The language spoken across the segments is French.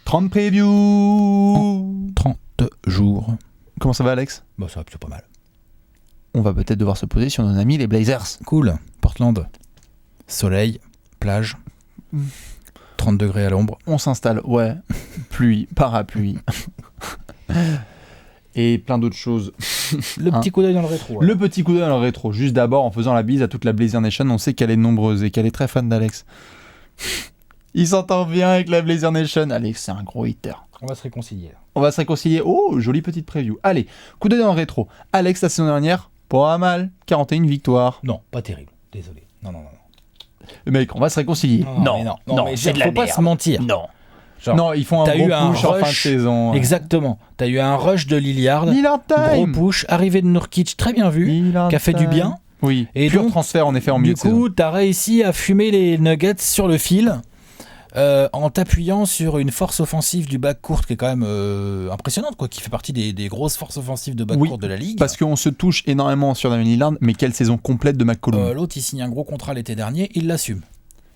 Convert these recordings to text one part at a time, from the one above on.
30 previews. 30 jours. Comment ça va, Alex? Bah, ça va plutôt pas mal. On va peut-être devoir se poser sur nos amis les Blazers. Cool. Portland. Soleil, plage. 30 degrés à l'ombre. On s'installe, ouais. Pluie, parapluie. Et plein d'autres choses. Le petit coup d'œil dans le rétro. Le petit coup d'œil dans le rétro. Juste d'abord, en faisant la bise à toute la Blazer Nation, on sait qu'elle est nombreuse et qu'elle est très fan d'Alex. Il s'entend bien avec la Blazer Nation. Alex, c'est un gros hitter. On va se réconcilier. On va se réconcilier. Oh, jolie petite preview. Allez, coup d'œil dans le rétro. Alex, la saison dernière, pas mal. 41 victoires. Non, pas terrible. Désolé. Non. Mec, on va se réconcilier. Non, mais c'est de la merde. Faut pas se mentir. Non. Genre, non, ils font un gros push en fin de saison. Exactement. T'as eu un rush de Lillard. Lillard time. Gros push. Arrivée de Nurkic, très bien vu. Lillard qui a fait time. du bien. Oui. Et pur donc, transfert en effet en milieu de saison. Du coup, t'as réussi à fumer les Nuggets sur le fil. En t'appuyant sur une force offensive du backcourt qui est quand même impressionnante, quoi, qui fait partie des grosses forces offensives de backcourt de la ligue. Parce qu'on se touche énormément sur Damian Lillard, mais quelle saison complète de McCollum. L'autre, il signe un gros contrat l'été dernier, il l'assume.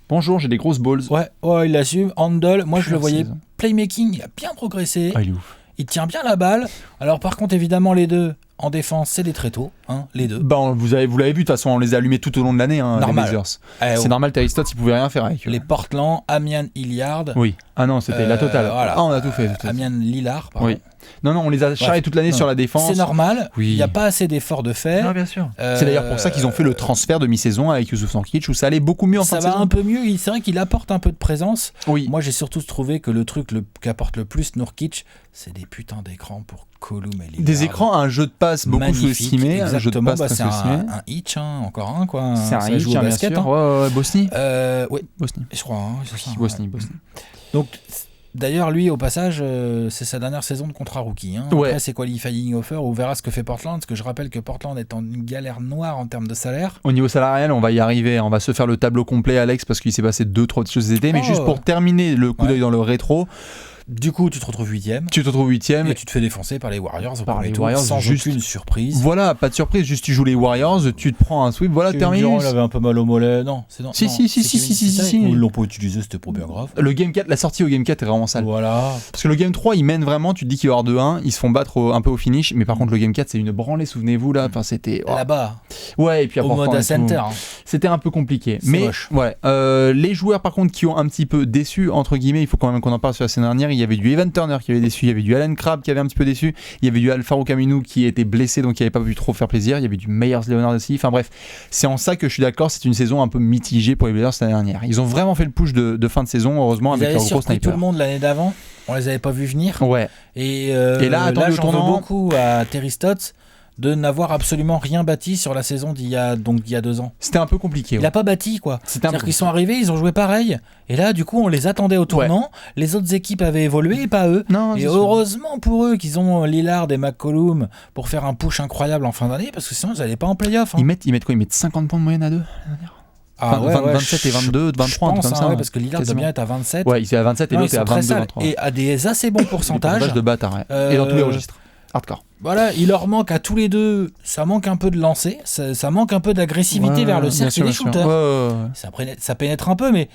Bonjour, j'ai des grosses balls. Ouais, il l'assume. Handle, moi je le voyais. Playmaking, il a bien progressé. Ah, il est ouf. Il tient bien la balle. Alors par contre, évidemment, les deux en défense, c'est des tréteaux, hein, les deux. Bah, vous l'avez vu, de toute façon, on les a allumés tout au long de l'année, hein, les Blazers. C'est normal, Terry Stotts, il pouvait rien faire avec eux. Les Portland, Amian Lillard. Oui. Ah non, c'était la totale. Voilà. Ah, on a tout fait. Amian Lillard, pardon. Oui. Non, on les a charrés toute l'année sur la défense. C'est normal, oui. Il n'y a pas assez d'efforts de fait. Non, bien sûr. C'est d'ailleurs pour ça qu'ils ont fait le transfert de mi-saison avec Yusuf Nurkic, où ça allait beaucoup mieux en fin de saison. Ça va un peu mieux, c'est vrai qu'il apporte un peu de présence. Oui. Moi, j'ai surtout trouvé que le truc qu'apporte le plus Nurkic, c'est des putains d'écrans pour Colum et Lillard. Des écrans, un jeu de passe beaucoup sous-estimé. Exactement, un jeu de passe c'est un hitch, encore un, quoi. C'est un hitch, bien basket, sûr. Ouais, Bosnie. Oui, Bosnie. Je crois, c'est ça. Bosnie. Donc, d'ailleurs, lui, au passage, c'est sa dernière saison de contrat rookie. Après, c'est qualifying offer. On verra ce que fait Portland. Parce que je rappelle que Portland est en une galère noire en termes de salaire. Au niveau salarial, on va y arriver. On va se faire le tableau complet, Alex, parce qu'il s'est passé 2-3 choses cet été. Mais juste pour terminer le coup d'œil dans le rétro. Du coup, tu te retrouves 8ème. Et tu te fais défoncer par les Warriors au premier tour, sans aucune surprise. Voilà, pas de surprise. Juste tu joues les Warriors, tu te prends un sweep, voilà, terminé. Il avait un peu mal au mollet. Non, c'est non. Si. Ils l'ont pas utilisé, c'était pas bien grave. Le Game 4, la sortie au Game 4 est vraiment sale. Voilà. Parce que le Game 3, ils mènent vraiment, tu te dis qu'il va y avoir 2-1, ils se font battre un peu au finish, mais par contre, le Game 4, c'est une branlée, souvenez-vous, là. Enfin, c'était. Là-bas. Ouais, et puis au Moda Center. C'était un peu compliqué. C'est mais moche. Ouais. Les joueurs, par contre, qui ont un petit peu déçu, entre guillemets, il faut quand même qu'on en parle sur la saison dernière. Il y avait du Evan Turner qui avait déçu, il y avait du Allen Crabbe qui avait un petit peu déçu, il y avait du Al-Farouq Aminu qui était blessé donc qui n'avait pas pu trop faire plaisir, il y avait du Meyers Leonard aussi. Enfin bref, c'est en ça que je suis d'accord, c'est une saison un peu mitigée pour les Blazers l'année dernière. Ils ont vraiment fait le push de fin de saison, heureusement, avec leur gros sniper. Tout le monde l'année d'avant, on les avait pas vus venir. Ouais. Et là j'en veux beaucoup à Terry Stotts de n'avoir absolument rien bâti sur la saison d'il y a 2 ans. C'était un peu compliqué. Il a pas bâti, quoi. C'est-à-dire qu'ils sont arrivés, ils ont joué pareil. Et là, du coup, on les attendait au tournant. Ouais. Les autres équipes avaient évolué et pas eux. Non, et heureusement pour eux qu'ils ont Lillard et McCollum pour faire un push incroyable en fin d'année, parce que sinon, ils n'allaient pas en play-off. Ils mettent quoi ? Ils mettent 50 points de moyenne à deux. 27 et 22, 23, je pense, comme ça. Ouais, parce que Lillard doit bien être à 27. Ouais, il est à 27 et l'autre est à 22, 23. Et à des assez bons pourcentages. De bâtard, et dans tous les registres. Hardcore. Voilà, il leur manque à tous les deux, ça manque un peu de lancer, ça manque un peu d'agressivité vers le cercle des shooters. Ça pénètre un peu, mais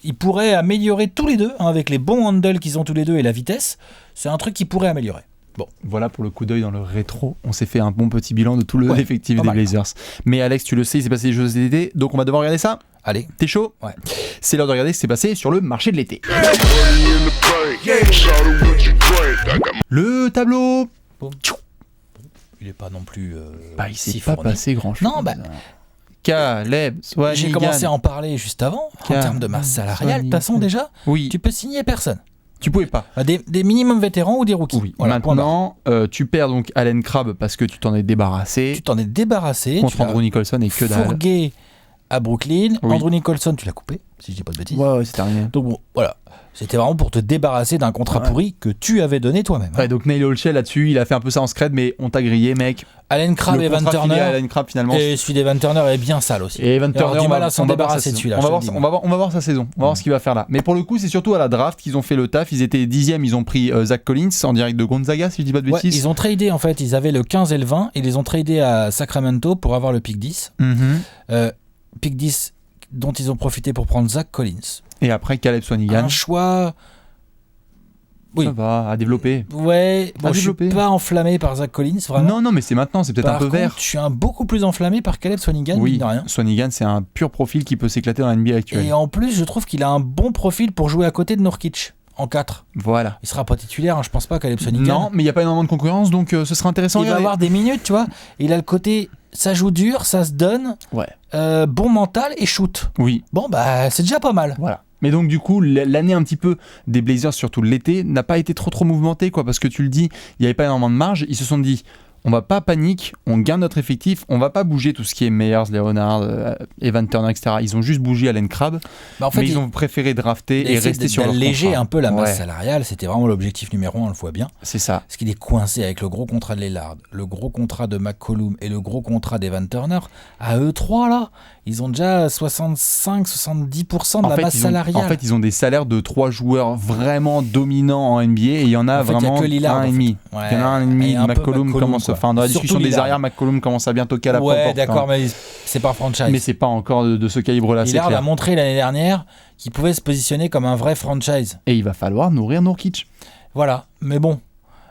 ils pourraient améliorer tous les deux, avec les bons handles qu'ils ont tous les deux et la vitesse. C'est un truc qu'ils pourraient améliorer. Bon, voilà pour le coup d'œil dans le rétro. On s'est fait un bon petit bilan de tout l'effectif des Blazers. Mais Alex, tu le sais, il s'est passé des choses cet été, donc on va devoir regarder ça. Allez. T'es chaud ? Ouais. C'est l'heure de regarder ce qui s'est passé sur le marché de l'été. Le tableau. Il est pas non plus. Il s'est pas passé grand-chose. Non, Caleb, j'ai commencé à en parler juste avant. En termes de masse salariale, de toute façon, déjà, tu peux signer personne. Tu pouvais pas. Des minimums vétérans ou des rookies. Oui. Voilà, maintenant, tu perds donc Allen Crabbe parce que tu t'en es débarrassé. Contre Andrew Nicholson et que dalle. Fourgué à Brooklyn. Andrew Nicholson, tu l'as coupé, si je dis pas de bêtises. Ouais, c'est terminé. Donc bon, voilà. C'était vraiment pour te débarrasser d'un contrat pourri que tu avais donné toi-même. Ouais, donc Neil Olshey là-dessus, il a fait un peu ça en scred, mais on t'a grillé, mec. Allen Crabbe et Evan Turner. Allen Crabbe, finalement. Et celui d'Evan Turner est bien sale aussi. Et Evan Turner, du mal à s'en débarrasser de celui-là. On va voir sa saison. On va voir ce qu'il va faire là. Mais pour le coup, c'est surtout à la draft qu'ils ont fait le taf. Ils étaient 10e, ils ont pris Zach Collins en direct de Gonzaga, si je dis pas de bêtises. Ils ont tradé en fait. Ils avaient le 15 et le 20. Ils les ont tradés à Sacramento pour avoir le pick 10. Pick 10 dont ils ont profité pour prendre Zach Collins. Et après Caleb Swanigan. Un choix Ça va, à développer. Ouais, bon, je suis pas enflammé par Zach Collins, vraiment. Non, mais c'est maintenant, c'est peut-être un peu vert. Je suis beaucoup plus enflammé par Caleb Swanigan, mine de rien. Swanigan, c'est un pur profil qui peut s'éclater dans la NBA actuelle. Et en plus, je trouve qu'il a un bon profil pour jouer à côté de Nurkic. En 4. Voilà. Il sera pas titulaire, je pense pas, Caleb Swanigan. Non, mais il n'y a pas énormément de concurrence, donc ce sera intéressant. Il va avoir des minutes, tu vois. Il a le côté, ça joue dur, ça se donne. Ouais. Bon mental et shoot. Oui. Bon, bah, c'est déjà pas mal. Voilà. Mais donc du coup, l'année un petit peu des Blazers, surtout l'été, n'a pas été trop mouvementée, quoi, parce que tu le dis, il n'y avait pas énormément de marge. Ils se sont dit, on va pas paniquer, on garde notre effectif, on va pas bouger tout ce qui est Meyers, Leonard, Evan Turner, etc. Ils ont juste bougé Allen Crabbe, mais ils ont préféré drafter et rester sur leur contrat. D'alléger un peu la masse salariale, c'était vraiment l'objectif numéro 1, on le voit bien. C'est ça. Parce qu'il est coincé avec le gros contrat de Lillard, le gros contrat de McCollum et le gros contrat d'Evan Turner. À eux trois, là, ils ont déjà 65-70% de la masse salariale. En fait, ils ont des salaires de 3 joueurs vraiment dominants en NBA et il y en a vraiment un et demi. Il y en a un et demi. McCollum commence. Enfin, dans la discussion des arrières, McCollum commence à bien toquer à la porte. Ouais, d'accord, mais c'est pas franchise. Mais c'est pas encore de ce calibre-là. Lillard a montré l'année dernière qu'il pouvait se positionner comme un vrai franchise. Et il va falloir nourrir Nurkic. Voilà, mais bon,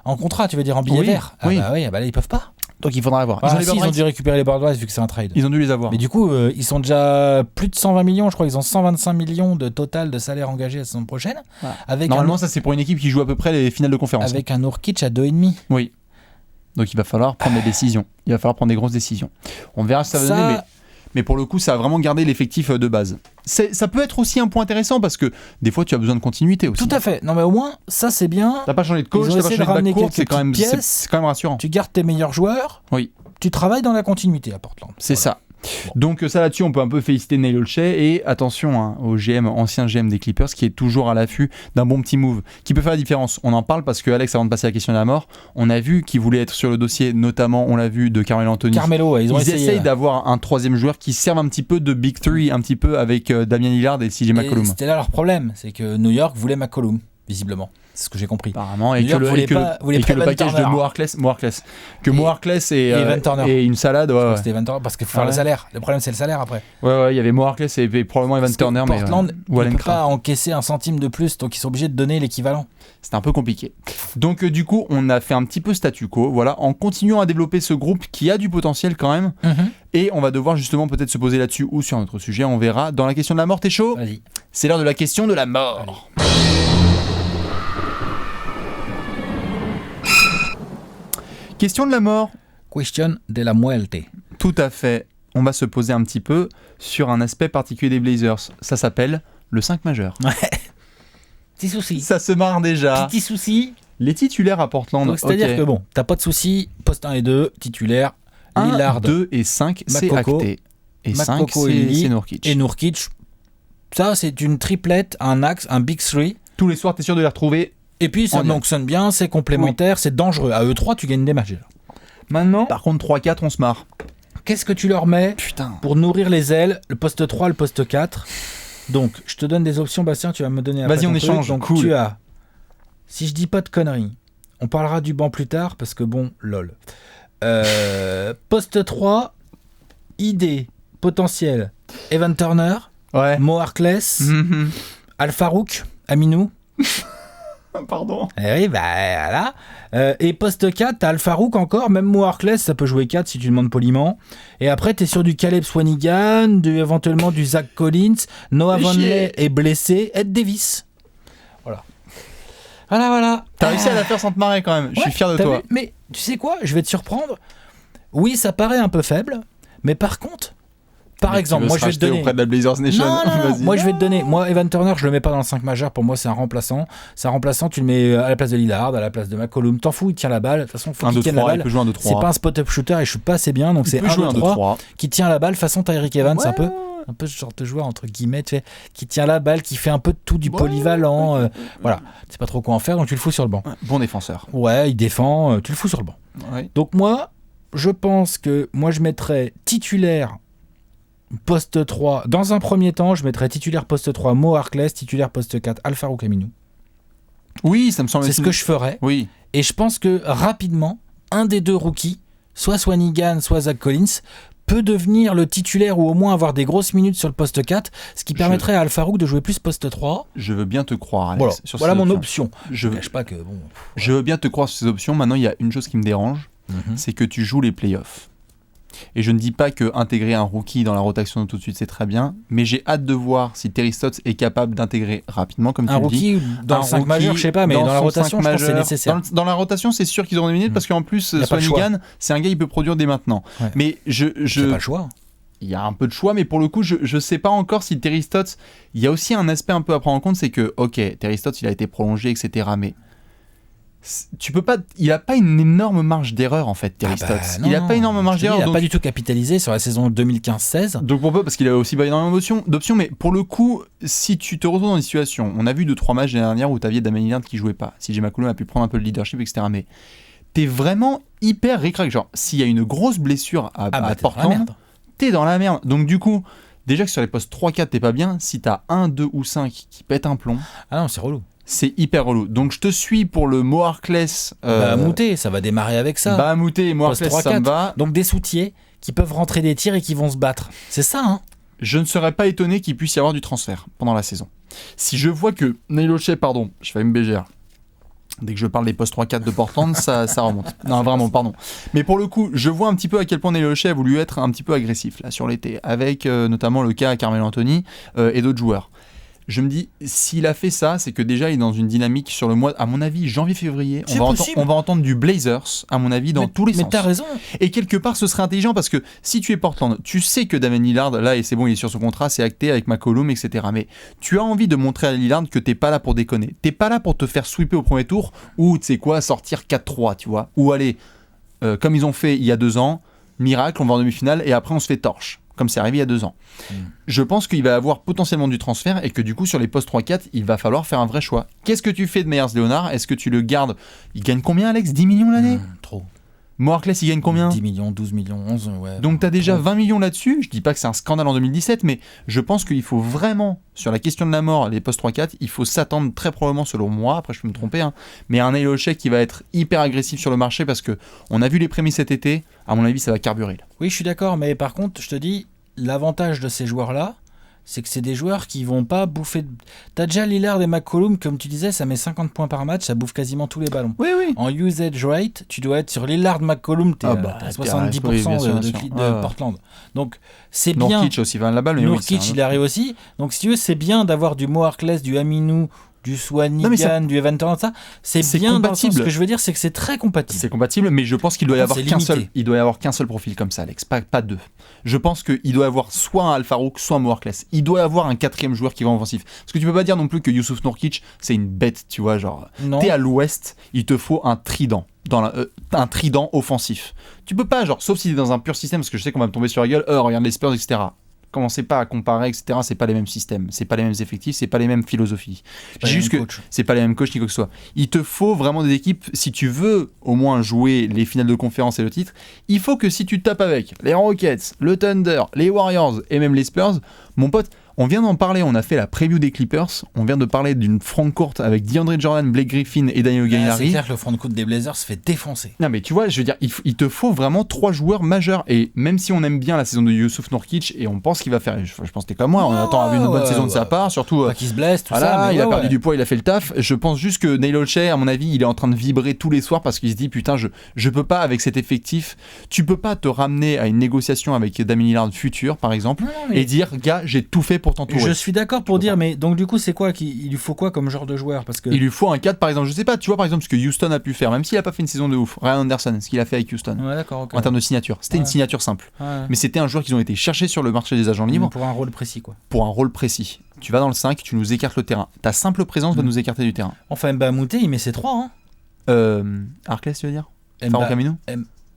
en contrat, tu veux dire en billet vert. Oui. Bah là, ils peuvent pas. Donc il faudra voir. Ils ont dû récupérer les board rights vu que c'est un trade. Ils ont dû les avoir. Mais du coup, ils sont déjà plus de 120 millions, je crois. Ils ont 125 millions de total de salaire engagé la saison prochaine. Avec normalement, ça c'est pour une équipe qui joue à peu près les finales de conférence. Avec un Nurkic à 2,5. Oui. Donc il va falloir prendre des décisions. Il va falloir prendre des grosses décisions. On verra ce que ça va donner, mais pour le coup, ça a vraiment gardé l'effectif de base. Ça peut être aussi un point intéressant parce que des fois, tu as besoin de continuité aussi. Tout à fait. Non, mais au moins, ça c'est bien. T'as pas changé de coach, t'as pas changé de backcourt, c'est quand même rassurant. Tu gardes tes meilleurs joueurs. Oui. Tu travailles dans la continuité à Portland. C'est ça. Bon. Donc ça là-dessus, on peut un peu féliciter Neil Olshey et attention au GM, ancien GM des Clippers, qui est toujours à l'affût d'un bon petit move qui peut faire la différence. On en parle parce que Alex, avant de passer à la question de la mort, on a vu qu'il voulait être sur le dossier, notamment on l'a vu de Carmelo Anthony. Ils essayent d'avoir un troisième joueur qui serve un petit peu de Big Three, un petit peu avec Damian Lillard et CJ McCollum. C'était là leur problème, c'est que New York voulait McCollum, visiblement. C'est ce que j'ai compris. Apparemment, et que le package de Mo Harkless et une salade. C'était Evan Turner parce qu'il faut faire le salaire. Le problème, c'est le salaire après. Ouais, il y avait Mo Harkless et probablement Evan Turner. Portland ne peut pas encaisser un centime de plus, donc ils sont obligés de donner l'équivalent. C'est un peu compliqué. Donc, du coup, on a fait un petit peu statu quo, voilà, en continuant à développer ce groupe qui a du potentiel quand même. Et on va devoir justement peut-être se poser là-dessus ou sur un autre sujet, on verra. Dans la question de la mort, t'es chaud ? Vas-y. C'est l'heure de la question de la mort. Allez. Question de la mort. Question de la muerte. Tout à fait. On va se poser un petit peu sur un aspect particulier des Blazers. Ça s'appelle le 5 majeur. Ouais. Petit souci. Ça se marre déjà. Petit souci. Les titulaires à Portland. Donc, c'est-à-dire que bon, t'as pas de souci. Poste 1 et 2, titulaire. 1, Lillard, 2 et 5, c'est acté. Et 5, c'est Nurkic. Et Nurkic. Ça, c'est une triplette, un axe, un Big 3. Tous les soirs, t'es sûr de les retrouver. Et puis ça fonctionne bien, c'est complémentaire, c'est dangereux. À eux 3, tu gagnes des matchs. Maintenant, par contre, 3-4, on se marre. Qu'est-ce que tu leur mets pour nourrir les ailes, le poste 3, le poste 4. Donc, je te donne des options, Bastien, tu vas me donner Vas-y, on échange. Donc, tu as, si je dis pas de conneries, on parlera du banc plus tard, parce que bon, lol. Poste 3, idée, potentiel, Evan Turner, Mo Harkless, Al Farouk, Aminou. Pardon. Oui, voilà. Et poste 4, t'as Al Farouk encore, même Mo Harkless, ça peut jouer 4 si tu demandes poliment. Et après, t'es sur du Caleb Swanigan, éventuellement du Zach Collins, Noah Vonleh est blessé, Ed Davis. Voilà. T'as réussi à la faire sans te marrer quand même, je suis fier de toi. Mais tu sais quoi, je vais te surprendre. Oui, ça paraît un peu faible, mais par contre, par exemple, moi je vais te donner. Auprès de la Blazers Nation. Non, moi je vais te donner. Moi, Evan Turner, je le mets pas dans le 5 majeur. Pour moi, c'est un remplaçant. C'est un remplaçant, tu le mets à la place de Lillard, à la place de McCollum. T'en fous, il tient la balle. De toute façon, faut qu'il tienne la balle. C'est pas un spot-up shooter et je suis pas assez bien. Donc c'est 1-2-3 qui tient la balle façon Tyreke Evans, un peu ce genre de joueur entre guillemets, tu sais, qui tient la balle, qui fait un peu de tout, du polyvalent. Voilà, c'est pas trop quoi en faire, donc tu le fous sur le banc. Bon défenseur. Ouais, il défend, tu le fous sur le banc. Donc moi, je pense que je mettrais titulaire. Poste 3, dans un premier temps, je mettrais titulaire poste 3 Mo Harkless, titulaire poste 4 Al Farouk Aminou. Oui, ça me semble. C'est ce que je ferais. Oui. Et je pense que rapidement, un des deux rookies, soit Swanigan, soit Zach Collins, peut devenir le titulaire ou au moins avoir des grosses minutes sur le poste 4, ce qui permettrait à Al-Farouk de jouer plus poste 3. Je veux bien te croire, Alex. Voilà mon option. Je veux bien te croire sur ces options. Maintenant, il y a une chose qui me dérange, c'est que tu joues les playoffs. Et je ne dis pas que intégrer un rookie dans la rotation tout de suite c'est très bien, mais j'ai hâte de voir si Terry Stotts est capable d'intégrer rapidement, comme tu le dis. Un rookie dans le 5 majeur, je sais pas, mais dans la rotation, je pense que c'est nécessaire. Dans la rotation, c'est sûr qu'ils auront des minutes parce qu'en plus, Swanigan, c'est un gars qui peut produire dès maintenant. Ouais. Mais il n'y a pas le choix. Il y a un peu de choix, mais pour le coup, je sais pas encore si Terry Stotts. Il y a aussi un aspect un peu à prendre en compte, c'est que, ok, Terry Stotts, il a été prolongé, etc., mais. Tu peux pas, il a pas une énorme marge d'erreur en fait, Terry Stotts. Il a pas une énorme marge d'erreur. Il a pas du tout capitalisé sur la saison 2015-16. Donc pourquoi ? Parce qu'il a aussi pas énormément d'options. Mais pour le coup, si tu te retrouves dans une situation, on a vu 2-3 matchs l'année dernière où t'aviais Damian Lillard qui jouait pas. CJ McCollum a pu prendre un peu le leadership, etc. Mais t'es vraiment hyper ric-rac. Genre, s'il y a une grosse blessure à Portland, t'es dans la merde. Donc du coup, déjà que sur les postes 3-4 t'es pas bien. Si t'as 1, 2 ou 5 qui pètent un plomb. Ah non, c'est relou. C'est hyper relou. Donc je te suis pour le Mo Harkless. Moutet, ça va démarrer avec ça. Moutet et Mo Harkless, ça me va. Donc des soutiers qui peuvent rentrer des tirs et qui vont se battre. C'est ça, hein. Je ne serais pas étonné qu'il puisse y avoir du transfert pendant la saison. Si je vois que Neil Olshey, je fais une BGR. Dès que je parle des postes 3-4 de Portland, ça remonte. Non, vraiment, pardon. Mais pour le coup, je vois un petit peu à quel point Neil Olshey a voulu être un petit peu agressif là sur l'été, avec notamment le cas à Carmelo Anthony et d'autres joueurs. Je me dis, s'il a fait ça, c'est que déjà il est dans une dynamique sur le mois, à mon avis, janvier-février. On va entendre du Blazers, à mon avis, dans tous les sens. Mais t'as raison. Et quelque part, ce serait intelligent parce que si tu es Portland, tu sais que Damian Lillard, là, et c'est bon, il est sur son contrat, c'est acté avec McCollum, etc. Mais tu as envie de montrer à Lillard que t'es pas là pour déconner. T'es pas là pour te faire sweeper au premier tour ou, tu sais quoi, sortir 4-3, tu vois. Ou aller, comme ils ont fait il y a 2 ans, miracle, on va en demi-finale et après on se fait torche. Comme c'est arrivé il y a 2 ans. Je pense qu'il va avoir potentiellement du transfert et que du coup, sur les postes 3-4, il va falloir faire un vrai choix. Qu'est-ce que tu fais de Meyers Leonard ? Est-ce que tu le gardes ? Il gagne combien, Alex ? 10 millions l'année ? Trop. Mo Harkless, il gagne combien ? 10 millions, 12 millions, 11, ouais. Donc tu as déjà 20 millions là-dessus. Je dis pas que c'est un scandale en 2017, mais je pense qu'il faut vraiment, sur la question de la mort, les postes 3-4, il faut s'attendre très probablement, selon moi, après je peux me tromper, mais un Neil Olshey qui va être hyper agressif sur le marché parce qu'on a vu les prémices cet été, à mon avis ça va carburer. Là. Oui, je suis d'accord, mais par contre, je te dis, l'avantage de ces joueurs-là, c'est que c'est des joueurs qui vont pas bouffer. T'as déjà Lillard et McCollum, comme tu disais, ça met 50 points par match, ça bouffe quasiment tous les ballons. Oui. En usage rate, tu dois être sur Lillard, McCollum, t'es à 70% de Portland. Donc c'est bien. Nurkic aussi va la balle. Nurkic, il arrive aussi. Donc si tu veux, c'est bien d'avoir du Mo Harkless, du Aminou, du Swanigan, du Evan Turner, ça, c'est bien compatible. Ce que je veux dire, c'est que c'est très compatible. C'est compatible, mais je pense qu'il doit y avoir qu'un seul profil comme ça, Alex, pas 2. Je pense qu'il doit y avoir soit un Al-Farouk, soit un Mo Harkless. Il doit y avoir un 4e joueur qui va en offensif. Parce que tu peux pas dire non plus que Yusuf Nurkic, c'est une bête, tu vois, genre, t'es à l'ouest, il te faut un trident. Un trident offensif. Tu peux pas, genre, sauf si t'es dans un pur système, parce que je sais qu'on va me tomber sur la gueule, regarde les Spurs, etc. Commencez pas à comparer, etc. C'est pas les mêmes systèmes, c'est pas les mêmes effectifs, c'est pas les mêmes philosophies. Juste que c'est pas les mêmes coachs ni quoi que ce soit. Il te faut vraiment des équipes, si tu veux au moins jouer les finales de conférence et le titre, il faut que si tu tapes avec les Rockets, le Thunder, les Warriors et même les Spurs, mon pote, on vient d'en parler, on a fait la preview des Clippers, on vient de parler d'une frontcourt avec DeAndre Jordan, Blake Griffin et Daniel Gallinari. C'est clair que le frontcourt des Blazers se fait défoncer. Non mais tu vois, je veux dire, il te faut vraiment 3 joueurs majeurs et même si on aime bien la saison de Yusuf Nurkic et on pense qu'il va faire, je pense que t'es comme moi, on attend à une bonne saison de sa part, surtout qu'il se blesse, tout ça. Mais il a perdu du poids, il a fait le taf. Je pense juste que Neil Olshey, à mon avis, il est en train de vibrer tous les soirs parce qu'il se dit putain, je peux pas avec cet effectif, tu peux pas te ramener à une négociation avec Damian Lillard futur par exemple et dire gars, j'ai tout fait pour t'entourer. Je suis d'accord pour dire, mais donc du coup, c'est quoi il lui faut quoi comme genre de joueur ? Parce que il lui faut un 4 par exemple. Je sais pas, tu vois par exemple ce que Houston a pu faire, même s'il a pas fait une saison de ouf. Ryan Anderson, ce qu'il a fait avec Houston. Ouais, d'accord, okay. En termes de signature, c'était une signature simple. Mais c'était un joueur qu'ils ont été chercher sur le marché des agents libres. Pour un rôle précis, quoi. Pour un rôle précis. Tu vas dans le 5, tu nous écartes le terrain. Ta simple présence va nous écarter du terrain. Enfin, Moutet, il met ses 3. Harkless, tu veux dire Farouk Aminu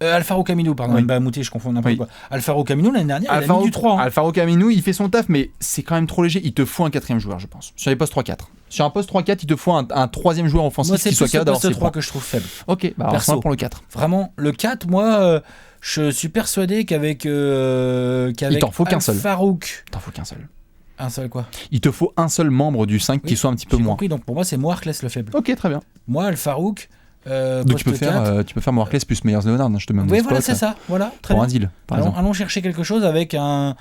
Al-Farouk Aminu, pardon, Mba Moutet, je confonds n'importe quoi. Al-Farouk Aminu, l'année dernière, il a mis du 3. Al-Farouk Aminu, il fait son taf, mais c'est quand même trop léger. Il te faut un 4e joueur, je pense. Sur les postes 3-4. Sur un poste 3-4, il te faut un 3e joueur offensif qui soit capable d'avoir ses points. C'est le poste 3 que je trouve faible. Ok, bah alors ça pour le 4. Vraiment, le 4, moi, je suis persuadé qu'avec il t'en faut qu'un seul. Al-Farouk. Il t'en faut qu'un seul. Un seul quoi ? Il te faut un seul membre du 5 qui soit un petit peu moins. Compris, donc pour moi, c'est Mo Harkless le faible. Ok, très bien. Moi, Al-Farouk, Donc tu peux faire Moarkless plus Meyers-Leonard, je te mets oui, voilà, c'est ça. Voilà, très pour bien. un deal, par exemple. Allons chercher quelque chose avec un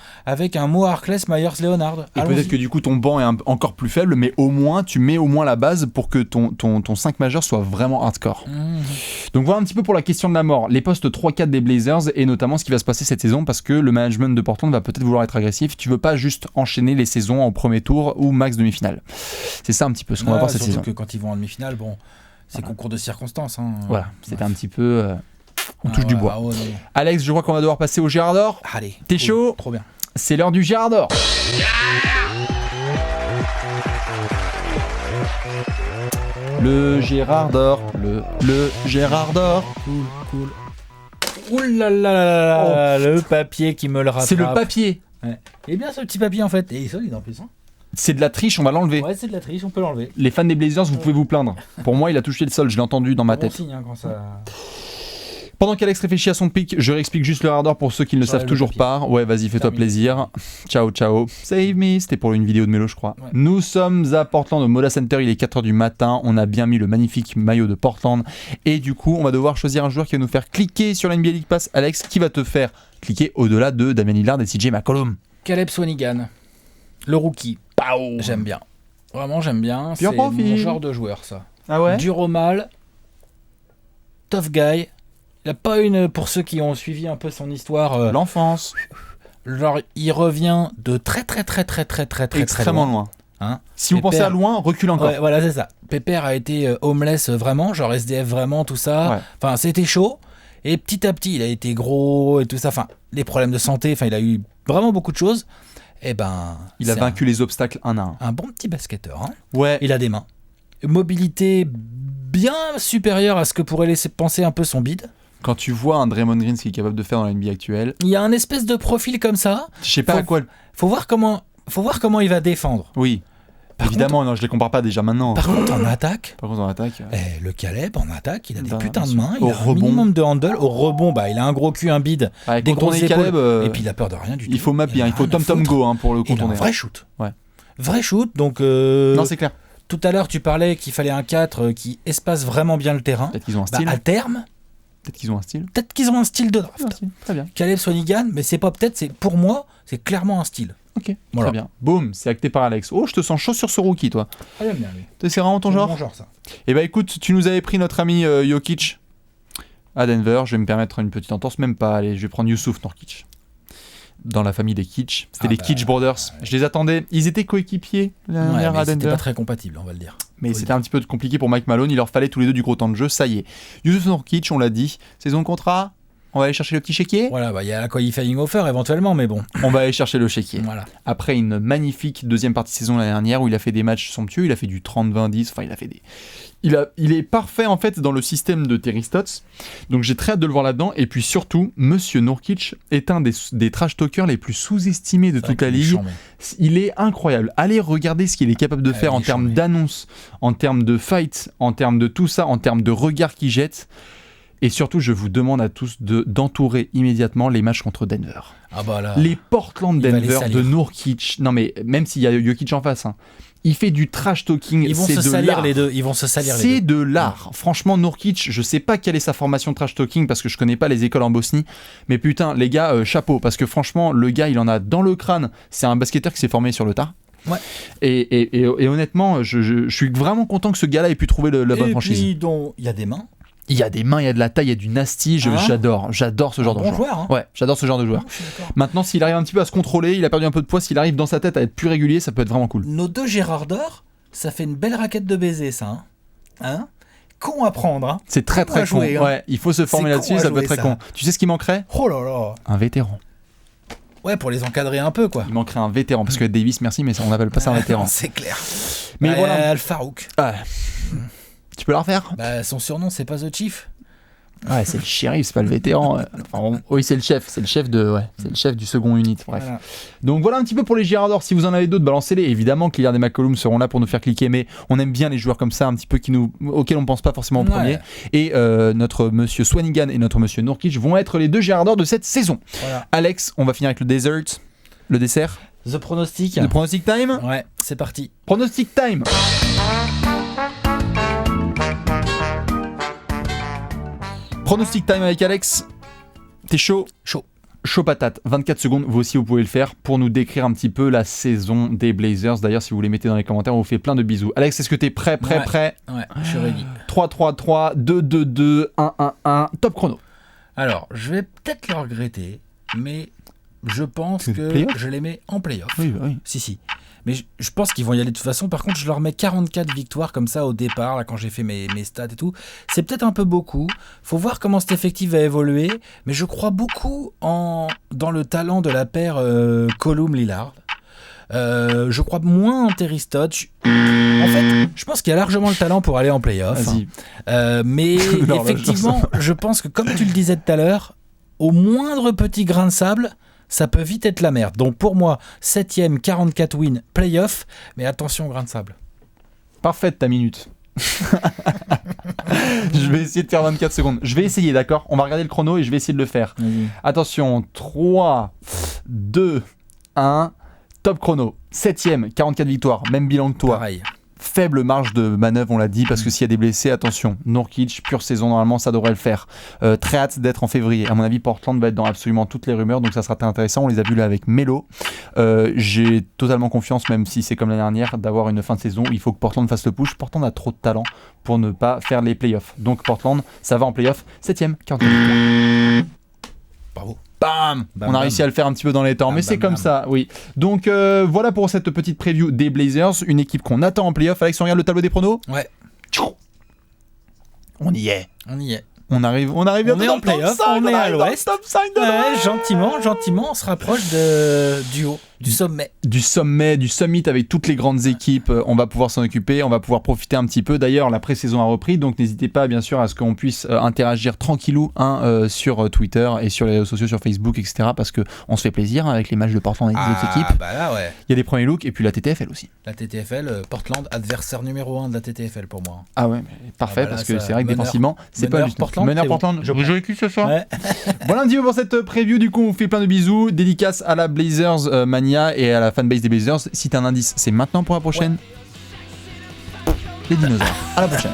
Moarkless Meyers-Leonard. Et peut-être que du coup ton banc est encore plus faible, mais au moins tu mets au moins la base pour que ton 5 majeur soit vraiment hardcore. Donc voilà un petit peu pour la question de la mort. Les postes 3-4 des Blazers et notamment ce qui va se passer cette saison, parce que le management de Portland va peut-être vouloir être agressif. Tu veux pas juste enchaîner les saisons en premier tour ou max demi-finale. C'est ça un petit peu ce qu'on va voir cette saison. Surtout que quand ils vont en demi-finale, bon... C'est concours de circonstances. Hein. Voilà, c'était un petit peu... on touche du bois. Alex, je crois qu'on va devoir passer au Gérard d'Or. Allez. T'es chaud ? Trop bien. C'est l'heure du Gérard d'Or. Le Gérard d'Or. Le Gérard d'Or. Cool. Ouh là là, le papier qui me le rattrape. C'est le papier. Ouais. Et bien ce petit papier en fait. Et il est solide en plus. Hein. C'est de la triche, on va l'enlever. Ouais, c'est de la triche, on peut l'enlever. Les fans des Blazers, vous pouvez vous plaindre. Pour moi, il a touché le sol, je l'ai entendu dans ma tête. Signe, hein, quand ça... Pendant qu'Alex réfléchit à son pic, je réexplique juste le hardcore pour ceux qui ne le savent toujours pas. Ouais, vas-y, fais-toi plaisir. Ciao. Save me, c'était pour une vidéo de Mélo, je crois. Ouais. Nous sommes à Portland, au Moda Center, il est 4h du matin. On a bien mis le magnifique maillot de Portland. Et du coup, on va devoir choisir un joueur qui va nous faire cliquer sur la NBA League Pass. Alex, qui va te faire cliquer au-delà de Damian Lillard et CJ McCollum? Caleb Swanigan, le rookie. Pow. J'aime bien. Vraiment, j'aime bien. C'est mon genre de joueur, ça. Ah ouais? Dur au mal. Tough guy. Il n'a pas une, pour ceux qui ont suivi un peu son histoire... l'enfance. Genre, il revient de très extrêmement loin. Hein, si vous pensez à loin, recule encore. Ouais, voilà, c'est ça. Pépère a été homeless vraiment, genre SDF vraiment, tout ça. Ouais. Enfin, c'était chaud. Et petit à petit, il a été gros et tout ça. Enfin, les problèmes de santé, enfin, il a eu vraiment beaucoup de choses. Et ben... Il a vaincu les obstacles un à un. Un bon petit basketteur. Hein. Ouais. Il a des mains. Mobilité bien supérieure à ce que pourrait laisser penser un peu son bide. Quand tu vois un Draymond Green, ce qu'il est capable de faire dans la NBA actuelle... Il y a un espèce de profil comme ça. Je sais pas à quoi... Faut voir comment il va défendre. Oui. Évidemment, non, je les compare pas déjà maintenant. Par contre, en attaque... le Caleb, en attaque, il a des putains de mains. Il a un minimum de handle. Au rebond, il a un gros cul, un bide. Des grosses épaules. Caleb, et puis il a peur de rien du tout. Il faut mapper, il faut Tom Go pour le contourner. Il a un vrai shoot. Ouais. Vrai shoot, donc... Non, c'est clair. Tout à l'heure, tu parlais qu'il fallait un 4 qui espace vraiment bien le terrain. Peut-être qu'ils ont un style. À terme... Peut-être qu'ils ont un style. Peut-être qu'ils ont un style de draft. Très bien. Caleb Swanigan, mais c'est pas peut-être, c'est pour moi, c'est clairement un style. Ok, voilà. Très bien. Boum, c'est acté par Alex. Oh, je te sens chaud sur ce rookie, toi. Ah, j'aime bien, lui. C'est vraiment ton genre? Mon genre, ça. Eh ben, écoute, tu nous avais pris notre ami Jokic à Denver. Je vais me permettre une petite entorse, même pas. Allez, je vais prendre Youssouf Nurkic. Dans la famille des Kitsch. C'était les Kitsch Brothers. Ouais. Je les attendais. Ils étaient coéquipiers à Denver. C'était pas très compatible, on va le dire. Mais c'était un petit peu compliqué pour Mike Malone. Il leur fallait tous les deux du gros temps de jeu. Ça y est. Youssouf Nurkic, on l'a dit. Saison de contrat. On va aller chercher le petit chéquier. Voilà, il y a la qualifying offer éventuellement, mais bon. On va aller chercher le chéquier. Voilà. Après une magnifique deuxième partie de saison l'année dernière où il a fait des matchs somptueux. Il a fait du 30-20-10. Enfin, il a fait des... Il est parfait en fait dans le système de Terry Stotts, donc j'ai très hâte de le voir là-dedans. Et puis surtout, Monsieur Nurkic est un des trash talkers les plus sous-estimés de toute la ligue. Il est incroyable. Allez regarder ce qu'il est capable de faire en termes d'annonces, en termes de fight, en termes de tout ça, en termes de regard qu'il jette. Et surtout, je vous demande à tous d'entourer immédiatement les matchs contre Denver. Ah bah là, les Portland Denver de Nurkic. Non mais même s'il y a Jokic en face, hein, il fait du trash talking. Ils vont se salir les deux. Ils vont se salir les deux. C'est de l'art. Ouais. Franchement, Nurkic, je sais pas quelle est sa formation trash talking parce que je connais pas les écoles en Bosnie. Mais putain, les gars, chapeau parce que franchement, le gars, il en a dans le crâne. C'est un basketteur qui s'est formé sur le tard. Ouais. Et honnêtement, je suis vraiment content que ce gars-là ait pu trouver la bonne franchise. Et puis, il y a des mains. Il y a des mains, il y a de la taille, il y a du nasty. J'adore ce genre de joueur. Hein. Ouais, j'adore ce genre de joueur. Maintenant, s'il arrive un petit peu à se contrôler, il a perdu un peu de poids, s'il arrive dans sa tête à être plus régulier, ça peut être vraiment cool. Nos deux Gérard d'Or, ça fait une belle raquette de baiser, ça. Hein, con à prendre. Hein. C'est très con. Jouer, hein. Ouais, il faut se former là-dessus, ça peut être très con. Tu sais ce qui manquerait? Oh là là. Un vétéran. Ouais, pour les encadrer un peu, quoi. Il manquerait un vétéran, parce que Davis, merci, mais on n'appelle pas ça un vétéran. C'est clair. Mais voilà. Al-Farouk. Tu peux la refaire? Son surnom, c'est pas The Chief. Ouais, c'est le shérif, c'est pas le vétéran. Enfin, oui, c'est le chef c'est le chef du second unit. Bref. Voilà. Donc voilà un petit peu pour les Gérard d'Or. Si vous en avez d'autres, balancez-les. Évidemment que Lillard et McCollum seront là pour nous faire cliquer, mais on aime bien les joueurs comme ça, un petit peu auxquels on pense pas forcément en premier. Et notre monsieur Swanigan et notre monsieur Nurkic vont être les deux Gérard d'Or de cette saison. Voilà. Alex, on va finir avec le dessert. The pronostic. Le pronostic time. Ouais, c'est parti. Pronostic time. Pronostic time avec Alex. T'es chaud ? Chaud patate, 24 secondes, vous aussi vous pouvez le faire pour nous décrire un petit peu la saison des Blazers. D'ailleurs, si vous les mettez dans les commentaires, on vous fait plein de bisous. Alex, est-ce que t'es prêt ? Ouais, je suis ready. 3-3-3, 2-2-2, 1-1-1, top chrono. Alors, je vais peut-être le regretter, mais je pense que je les mets en play-off. Oui. Si. Mais je pense qu'ils vont y aller de toute façon. Par contre, je leur mets 44 victoires comme ça au départ, là, quand j'ai fait mes stats et tout. C'est peut-être un peu beaucoup. Faut voir comment cet effectif va évoluer. Mais je crois beaucoup dans le talent de la paire Colum-Lillard. Je crois moins en Terry Stotts. En fait, je pense qu'il y a largement le talent pour aller en play-off. Mais effectivement, je pense que comme tu le disais tout à l'heure, au moindre petit grain de sable, ça peut vite être la merde. Donc pour moi, 7ème, 44 wins, play-off, mais attention au grain de sable. Parfaite ta minute. Je vais essayer de faire 24 secondes. Je vais essayer, d'accord ? On va regarder le chrono et je vais essayer de le faire. Attention, 3, 2, 1, top chrono. 7ème, 44 victoires, même bilan que toi. Pareil. Faible marge de manœuvre, on l'a dit, parce que s'il y a des blessés, attention, Nurkic, pure saison, normalement, ça devrait le faire. Très hâte d'être en février. À mon avis, Portland va être dans absolument toutes les rumeurs, donc ça sera très intéressant. On les a vus là avec Melo. J'ai totalement confiance, même si c'est comme l'année dernière, d'avoir une fin de saison où il faut que Portland fasse le push. Portland a trop de talent pour ne pas faire les playoffs. Donc Portland, ça va en playoff. 7ème, 44 victoires. Bravo. Bam, on a réussi à le faire un petit peu dans les temps, mais c'est comme ça, oui. Donc voilà pour cette petite preview des Blazers, une équipe qu'on attend en playoff. Alex, on regarde le tableau des pronos ? Ouais. On y est. On arrive on est en playoff, on est à l'ouest. Gentiment, on se rapproche du haut, du sommet. Du summit avec toutes les grandes équipes. On va pouvoir s'en occuper, on va pouvoir profiter un petit peu. D'ailleurs, la pré-saison a repris, donc n'hésitez pas bien sûr à ce qu'on puisse interagir tranquillou sur Twitter et sur les réseaux sociaux, sur Facebook, etc. Parce qu'on se fait plaisir avec les matchs de Portland avec les autres équipes. Bah là, ouais. Il y a des premiers looks et puis la TTFL aussi. La TTFL, Portland, adversaire numéro 1 de la TTFL pour moi. Ah ouais, parfait, parce que c'est vrai que défensivement, c'est pas juste Portland. Je joue avec lui ce soir. Ouais. Voilà un petit peu pour cette preview. Du coup, on vous fait plein de bisous. Dédicace à la Blazers Mania et à la fanbase des Blazers. Si t'as un indice, c'est maintenant pour la prochaine. Les dinosaures. À la prochaine.